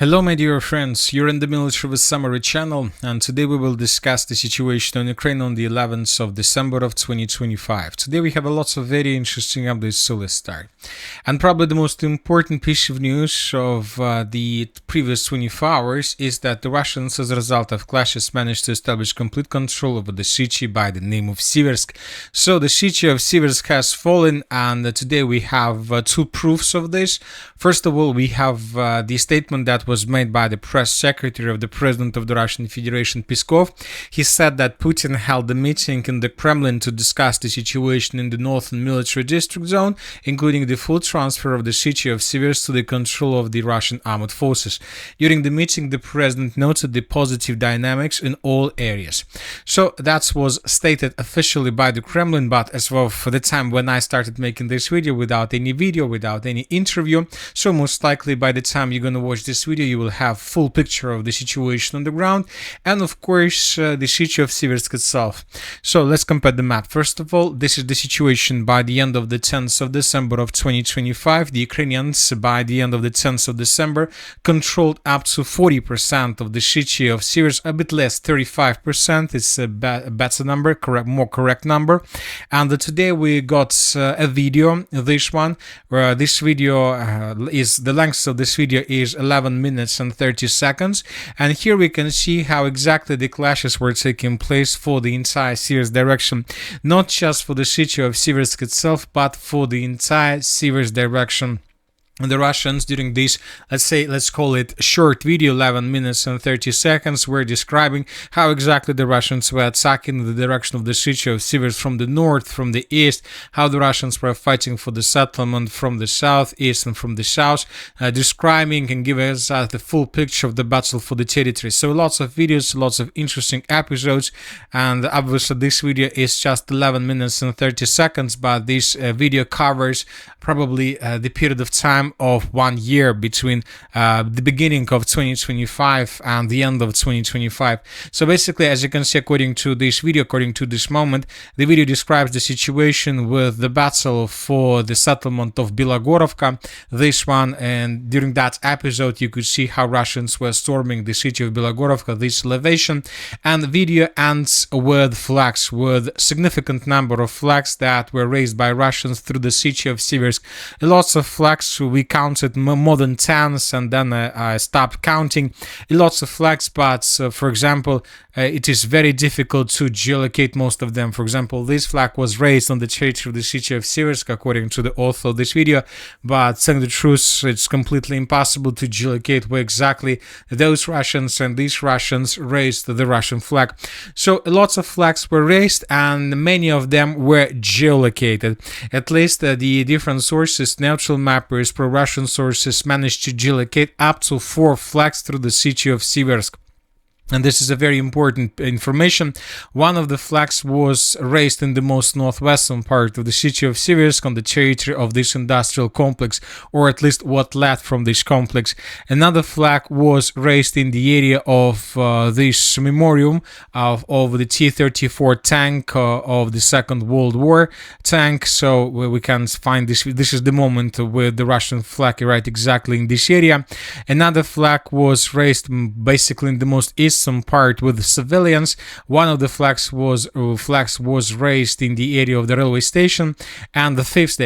Hello my dear friends, you're in the Military Summary channel, and today we will discuss the situation in Ukraine on the 11th of December of 2025. Today we have a lots of very interesting updates, so let's start. And probably the most important piece of news of the previous 24 hours is that the Russians, as a result of clashes, managed to establish complete control over the city by the name of Siversk. So the city of Siversk has fallen, and today we have two proofs of this. First of all, we have the statement that was made by the press secretary of the President of the Russian Federation, Peskov. He said that Putin held a meeting in the Kremlin to discuss the situation in the northern military district zone, including the full transfer of the city of Siversk to the control of the Russian armed forces. During the meeting, the president noted the positive dynamics in all areas. So that was stated officially by the Kremlin, but as well for the time when I started making this video, without any interview, so most likely by the time you're gonna watch this video, you will have full picture of the situation on the ground, and of course the city of Siversk itself. So let's compare the map. First of all, this is the situation by the end of the 10th of December of 2025. The Ukrainians by the end of the 10th of December controlled up to 40% of the city of Siversk, a bit less, 35%. It's a better number, more correct number. And today we got a video, this one, where this video is the length of this video is 11 minutes and 30 seconds, and here we can see how exactly the clashes were taking place for the entire Siversk direction, not just for the city of Siversk itself, but for the entire Siversk direction. The Russians, during this, let's call it short video, 11 minutes and 30 seconds, were describing how exactly the Russians were attacking in the direction of the city of Siversk from the north, from the east, how the Russians were fighting for the settlement from the south, east, and from the south, describing and giving us the full picture of the battle for the territory. So lots of videos, lots of interesting episodes, and obviously this video is just 11 minutes and 30 seconds, but this video covers probably the period of time of 1 year between the beginning of 2025 and the end of 2025. So basically, as you can see, according to this video, according to this moment, the video describes the situation with the battle for the settlement of Bilogorovka, this one, and during that episode you could see how Russians were storming the city of Bilogorovka, this elevation, and the video ends with flags, with significant number of flags that were raised by Russians through the city of Siversk. Lots of flags, we counted more than 10, and then I stopped counting. Lots of flags, but for example, it is very difficult to geolocate most of them. For example, this flag was raised on the territory of the city of Siversk, according to the author of this video, but saying the truth, it's completely impossible to geolocate where exactly those Russians and these Russians raised the Russian flag. So lots of flags were raised, and many of them were geolocated. At least the different sources, neutral mappers, pro-Russian sources, managed to geolocate up to 4 flags through the city of Siversk. And this is a very important information. One of the flags was raised in the most northwestern part of the city of Siversk, on the territory of this industrial complex, or at least what led from this complex. Another flag was raised in the area of this memorial of the T-34 tank of the Second World War tank. So we can find this. This is the moment where the Russian flag right exactly in this area. Another flag was raised basically in the most east part with civilians. One of the flags was raised in the area of the railway station, and the fifth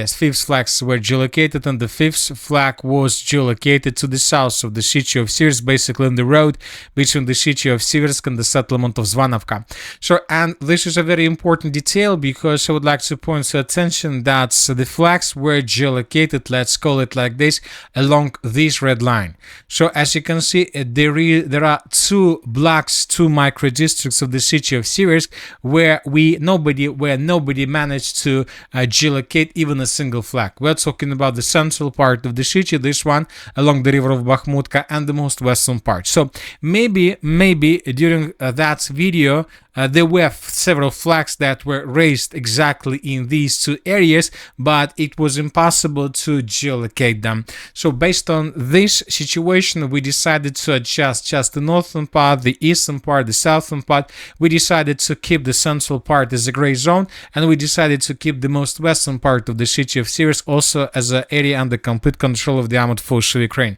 flags were geolocated, and the fifth flag was geolocated to the south of the city of Siversk, basically on the road between the city of Siversk and the settlement of Zvanovka. So, and this is a very important detail, because I would like to point to attention that the flags were geolocated, let's call it like this, along this red line. So as you can see, there are two micro districts of the city of Siversk where nobody managed to geolocate even a single flag. We're talking about the central part of the city, this one along the river of Bakhmutka, and the most western part. So maybe during that video there were several flags that were raised exactly in these two areas, but it was impossible to geolocate them. So based on this situation, we decided to adjust just the northern part, the eastern part, the southern part. We decided to keep the central part as a gray zone, and we decided to keep the most western part of the city of Siversk also as an area under complete control of the armed forces of Ukraine.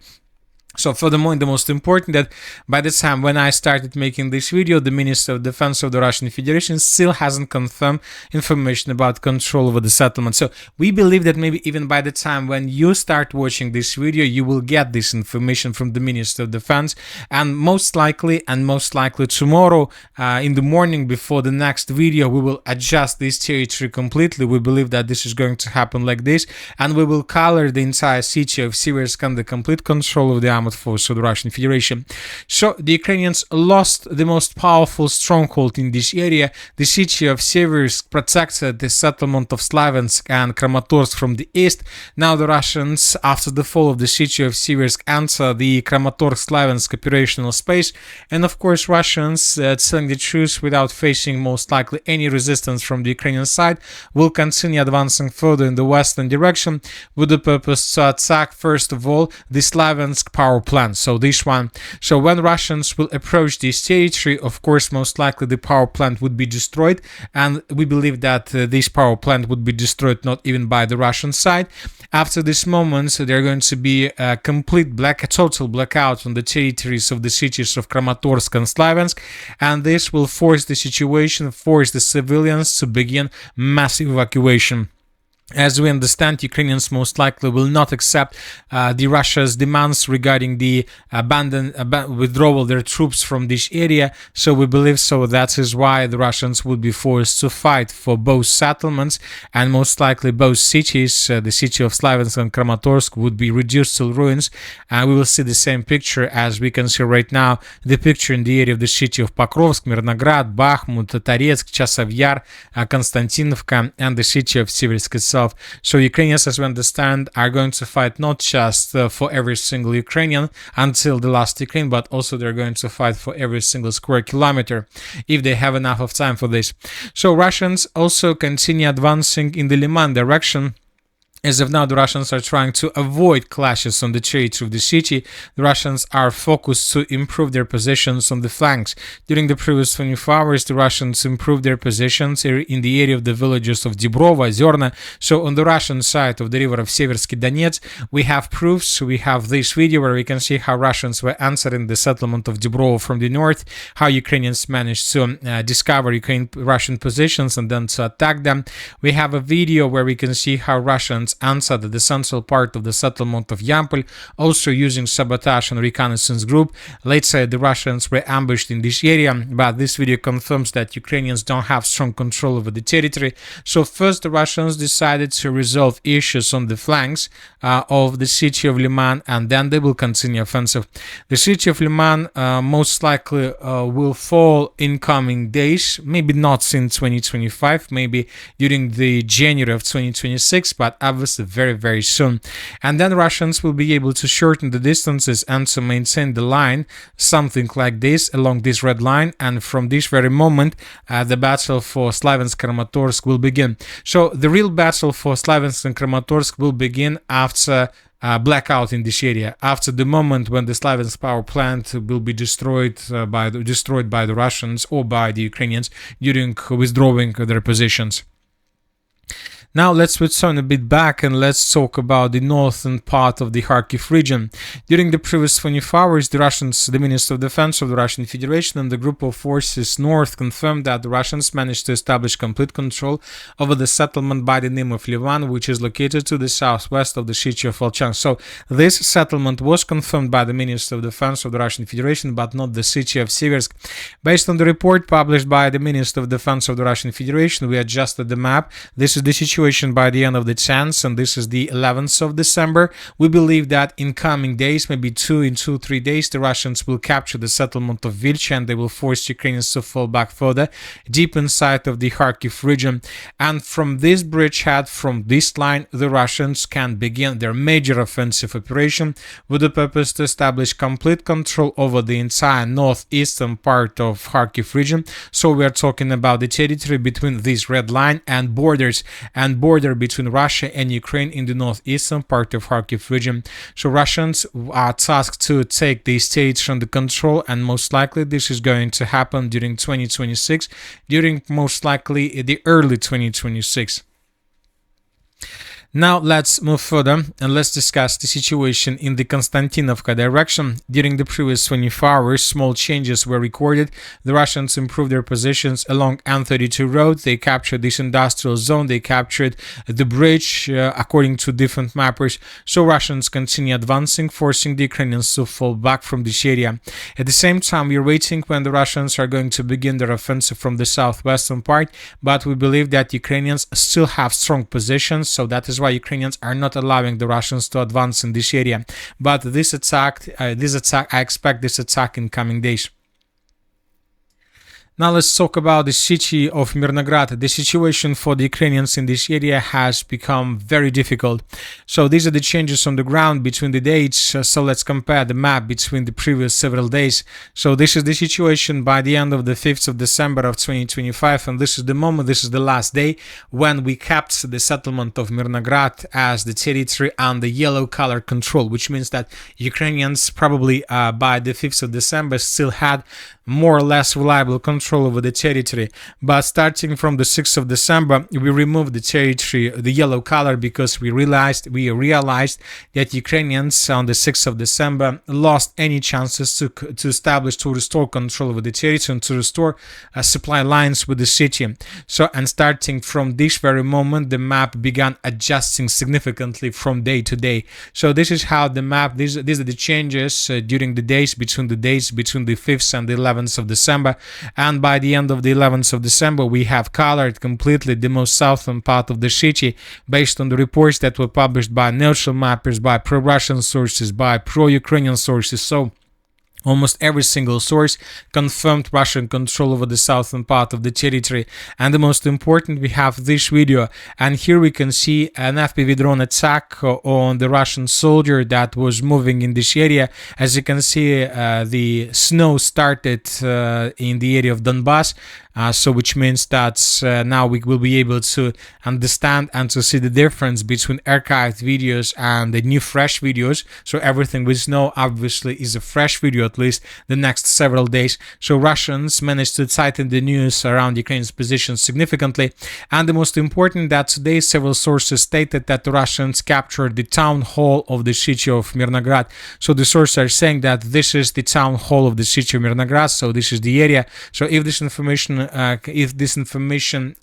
So furthermore, the most important that by the time when I started making this video, the Minister of Defense of the Russian Federation still hasn't confirmed information about control over the settlement. So we believe that maybe even by the time when you start watching this video, you will get this information from the Minister of Defense, and most likely tomorrow in the morning before the next video, we will adjust this territory completely. We believe that this is going to happen like this, and we will color the entire city of Siversk under complete control of the armed force of the Russian Federation. So the Ukrainians lost the most powerful stronghold in this area. The city of Siversk protected the settlement of Slaviansk and Kramatorsk from the east. Now the Russians, after the fall of the city of Siversk, enter the Kramatorsk-Slaviansk operational space, and of course Russians, telling the truth without facing most likely any resistance from the Ukrainian side, will continue advancing further in the western direction with the purpose to attack first of all the Slaviansk power plant. So this one. So when Russians will approach this territory, of course, most likely the power plant would be destroyed, and we believe that this power plant would be destroyed not even by the Russian side. After this moment, there are going to be a total blackout on the territories of the cities of Kramatorsk and Slaviansk, and this will force the civilians to begin massive evacuation. As we understand, Ukrainians most likely will not accept the Russia's demands regarding the withdrawal of their troops from this area. So we believe that is why the Russians would be forced to fight for both settlements, and most likely both cities, the city of Slaviansk and Kramatorsk, would be reduced to ruins. And we will see the same picture as we can see right now, the picture in the area of the city of Pokrovsk, Myrnohrad, Bakhmut, Toretsk, Chasov Yar, Konstantinovka, and the city of Siversk itself. So Ukrainians, as we understand, are going to fight not just for every single Ukrainian until the last Ukraine, but also they're going to fight for every single square kilometer if they have enough of time for this. So Russians also continue advancing in the Liman direction. As of now, the Russians are trying to avoid clashes on the territory of the city. The Russians are focused to improve their positions on the flanks. During the previous 24 hours, the Russians improved their positions in the area of the villages of Dibrova, Zerna. So on the Russian side of the river of Siversk Donetsk, we have proofs. We have this video where we can see how Russians were answering the settlement of Dibrova from the north, how Ukrainians managed to discover Russian positions and then to attack them. We have a video where we can see how Russians answered the central part of the settlement of Yampol, also using sabotage and reconnaissance group. Later, the Russians were ambushed in this area, but this video confirms that Ukrainians don't have strong control over the territory. So first, the Russians decided to resolve issues on the flanks of the city of Liman, and then they will continue offensive. The city of Liman most likely will fall in coming days, maybe not in 2025, maybe during the January of 2026, but obviously very, very soon. And then Russians will be able to shorten the distances and to maintain the line, something like this, along this red line, and from this very moment, the battle for Slaviansk-Kramatorsk will begin. So the real battle for Slaviansk and Kramatorsk will begin after blackout in this area, after the moment when the Slaviansk power plant will be destroyed by the Russians or by the Ukrainians during withdrawing their positions. Now let's return a bit back and let's talk about the northern part of the Kharkiv region. During the previous 24 hours, the Minister of Defense of the Russian Federation and the group of forces north confirmed that the Russians managed to establish complete control over the settlement by the name of Livan, which is located to the southwest of the city of Volchansk. So this settlement was confirmed by the Minister of Defense of the Russian Federation, but not the city of Siversk. Based on the report published by the Minister of Defense of the Russian Federation, we adjusted the map. This is the situation by the end of the 10th, and this is the 11th of December. We believe that in coming days, maybe 2-3 days, the Russians will capture the settlement of Vilcha, and they will force Ukrainians to fall back further, deep inside of the Kharkiv region. And from this bridgehead, from this line, the Russians can begin their major offensive operation with the purpose to establish complete control over the entire northeastern part of Kharkiv region. So we are talking about the territory between this red line and border between Russia and Ukraine in the northeastern part of Kharkiv region. So Russians are tasked to take these states under control, and most likely this is going to happen during 2026, during most likely the early 2026. Now let's move further and let's discuss the situation in the Konstantinovka direction. During the previous 24 hours, small changes were recorded. The Russians improved their positions along N32 road. They captured this industrial zone. They captured the bridge according to different mappers. So Russians continue advancing, forcing the Ukrainians to fall back from this area. At the same time, we're waiting when the Russians are going to begin their offensive from the southwestern part, but we believe that Ukrainians still have strong positions, so that is why Ukrainians are not allowing the Russians to advance in this area. But I expect this attack in coming days. Now let's talk about the city of Myrnohrad. The situation for the Ukrainians in this area has become very difficult. So these are the changes on the ground between the dates. So let's compare the map between the previous several days. So this is the situation by the end of the 5th of December of 2025, and this is the moment, this is the last day when we kept the settlement of Myrnohrad as the territory under yellow color control, which means that Ukrainians probably by the 5th of December still had more or less reliable control over the territory. But starting from the 6th of December, we removed the territory, the yellow color, because we realized that Ukrainians on the 6th of December lost any chances to restore control over the territory and to restore supply lines with the city. So, and starting from this very moment, the map began adjusting significantly from day to day. So this is how the map, these are the changes during the days between the 5th and the 11th of December, and by the end of the 11th of December we have colored completely the most southern part of the city based on the reports that were published by neutral mappers, by pro-Russian sources, by pro-Ukrainian sources. So almost every single source confirmed Russian control over the southern part of the territory. And the most important, we have this video, and here we can see an FPV drone attack on the Russian soldier that was moving in this area. As you can see, the snow started in the area of Donbass. So which means that now we will be able to understand and to see the difference between archived videos and the new fresh videos. So everything we know obviously is a fresh video, at least the next several days. So Russians managed to tighten the news around Ukraine's position significantly. And the most important, that today several sources stated that the Russians captured the town hall of the city of Myrnohrad. So the sources are saying that this is the town hall of the city of Myrnohrad. So this is the area. So if this information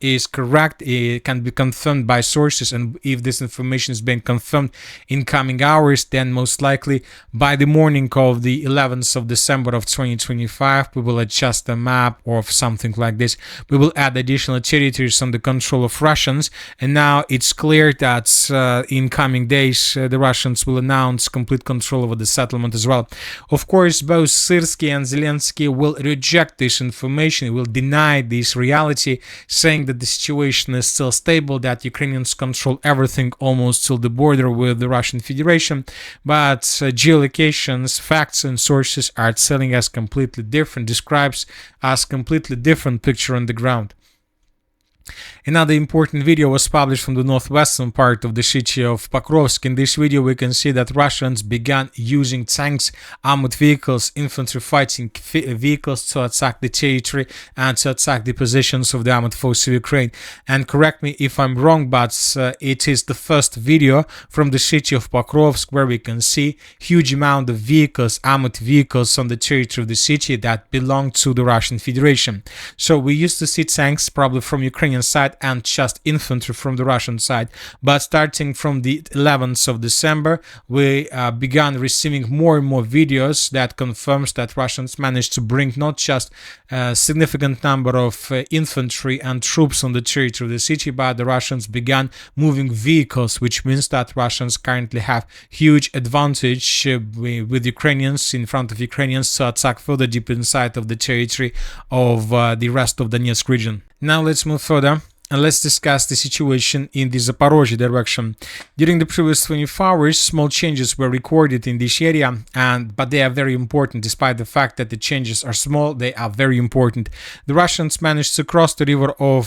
is correct, it can be confirmed by sources, and if this information is being confirmed in coming hours, then most likely by the morning of the 11th of December of 2025 we will adjust the map or something like this. We will add additional territories under control of Russians, and now it's clear that in coming days the Russians will announce complete control over the settlement as well. Of course, both Siversk and Zelensky will reject this information, will deny this reality, saying that the situation is still stable, that Ukrainians control everything almost till the border with the Russian Federation, but geolocations, facts and sources are telling us completely different, describes us completely different picture on the ground. Another important video was published from the northwestern part of the city of Pokrovsk. In this video we can see that Russians began using tanks, armored vehicles, infantry fighting vehicles to attack the territory and to attack the positions of the armored forces of Ukraine. And correct me if I'm wrong, but it is the first video from the city of Pokrovsk where we can see huge amount of vehicles, armored vehicles on the territory of the city that belong to the Russian Federation. So we used to see tanks probably from Ukrainian side and just infantry from the Russian side, but starting from the 11th of December we began receiving more and more videos that confirms that Russians managed to bring not just a significant number of infantry and troops on the territory of the city, but the Russians began moving vehicles, which means that Russians currently have huge advantage with Ukrainians, in front of Ukrainians, to attack further deep inside of the territory of the rest of the Donetsk region. Now let's move further and let's discuss the situation in the Zaporozhye direction. During the previous 24 hours, small changes were recorded in this area, but they are very important. Despite the fact that the changes are small, they are very important. The Russians managed to cross the river of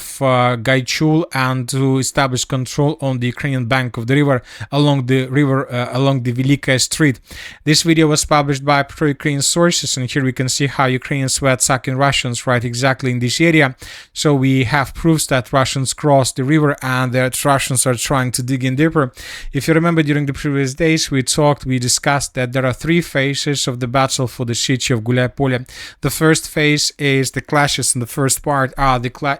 Gaichul and to establish control on the Ukrainian bank of the river along the Velikaya Street. This video was published by pro-Ukrainian sources, and here we can see how Ukrainians were attacking Russians right exactly in this area. So we have proofs that Russians Russians cross the river and the Russians are trying to dig in deeper. If you remember, during the previous days we discussed that there are three phases of the battle for the city of Gulyai-Polye. The first phase is the clashes in the first part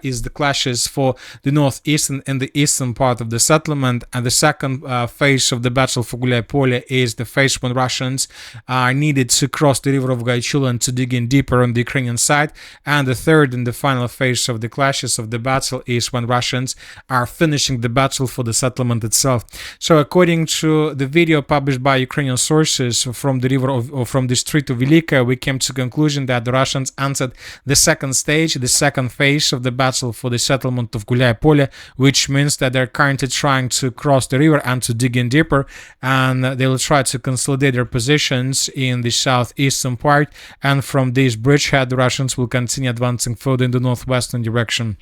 is the clashes for the northeastern and the eastern part of the settlement, and the second phase of the battle for Gulyai-Polye is the phase when Russians are needed to cross the river of Gaichul and to dig in deeper on the Ukrainian side, and the third and the final phase of the clashes of the battle is when Russians are finishing the battle for the settlement itself. So according to the video published by Ukrainian sources from the river or from the street of Velika, we came to the conclusion that the Russians entered the second stage, the second phase of the battle for the settlement of Gulyai-Polye, which means that they're currently trying to cross the river and to dig in deeper, and they will try to consolidate their positions in the southeastern part, and from this bridgehead the Russians will continue advancing further in the northwestern direction.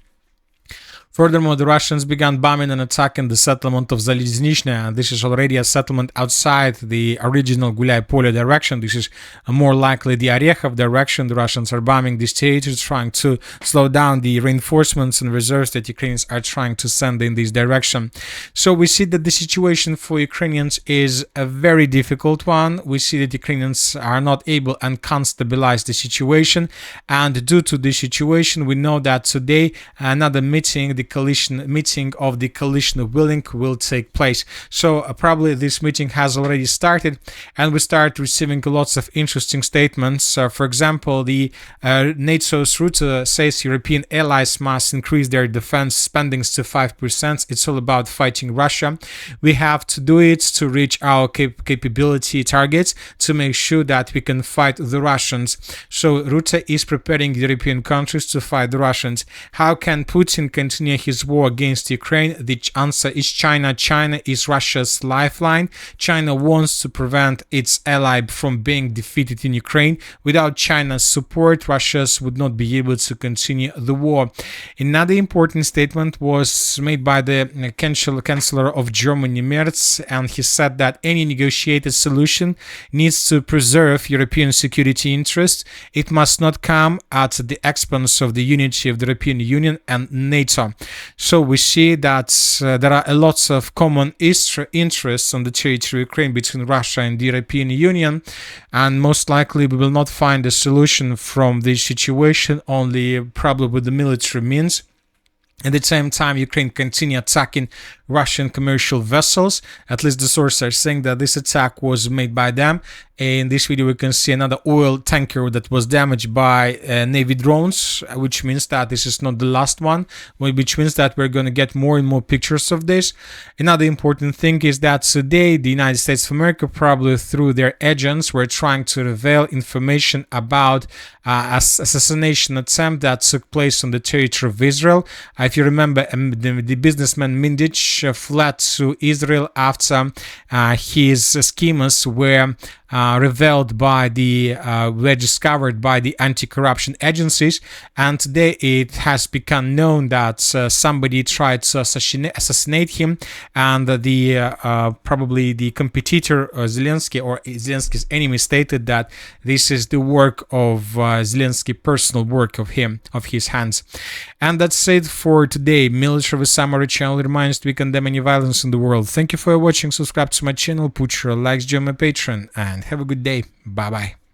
Furthermore, the Russians began bombing and attacking the settlement of Zalizhnishne, and this is already a settlement outside the original Gulyai-Polye direction. This is more likely the Orekhov direction. The Russians are bombing these territories, trying to slow down the reinforcements and reserves that Ukrainians are trying to send in this direction. So we see that the situation for Ukrainians is a very difficult one. We see that Ukrainians are not able and can't stabilize the situation, and due to this situation, we know that today another meeting, the meeting of the coalition of willing will take place. So probably this meeting has already started, and we start receiving lots of interesting statements. For example, the NATO's Rutte says European allies must increase their defense spendings to 5%. It's all about fighting Russia. We have to do it to reach our capability targets, to make sure that we can fight the Russians. So Rutte is preparing the European countries to fight the Russians. How can Putin continue his war against Ukraine? The answer is China. China is Russia's lifeline. China wants to prevent its ally from being defeated in Ukraine. Without China's support, Russia would not be able to continue the war. Another important statement was made by the Chancellor of Germany, Merz, and he said that any negotiated solution needs to preserve European security interests. It must not come at the expense of the unity of the European Union and NATO. So we see that there are lots of common interests on the territory of Ukraine between Russia and the European Union, and most likely we will not find a solution from this situation, only probably with the military means. At the same time, Ukraine continue attacking Russian commercial vessels. At least the sources are saying that this attack was made by them. In this video, we can see another oil tanker that was damaged by Navy drones, which means that this is not the last one, which means that we're going to get more and more pictures of this. Another important thing is that today, the United States of America, probably through their agents, were trying to reveal information about assassination attempt that took place on the territory of Israel. If you remember, the businessman Mindich fled to Israel after his schemes were revealed by were discovered by the anti-corruption agencies, and today it has become known that somebody tried to assassinate him, and probably the competitor Zelensky, or Zelensky's enemy, stated that this is the work of Zelensky, personal work of his hands. And that's it for today. Military Summary channel reminds we condemn any violence in the world. Thank you for watching. Subscribe to my channel, put your likes, join my Patreon, and have a good day. Bye bye.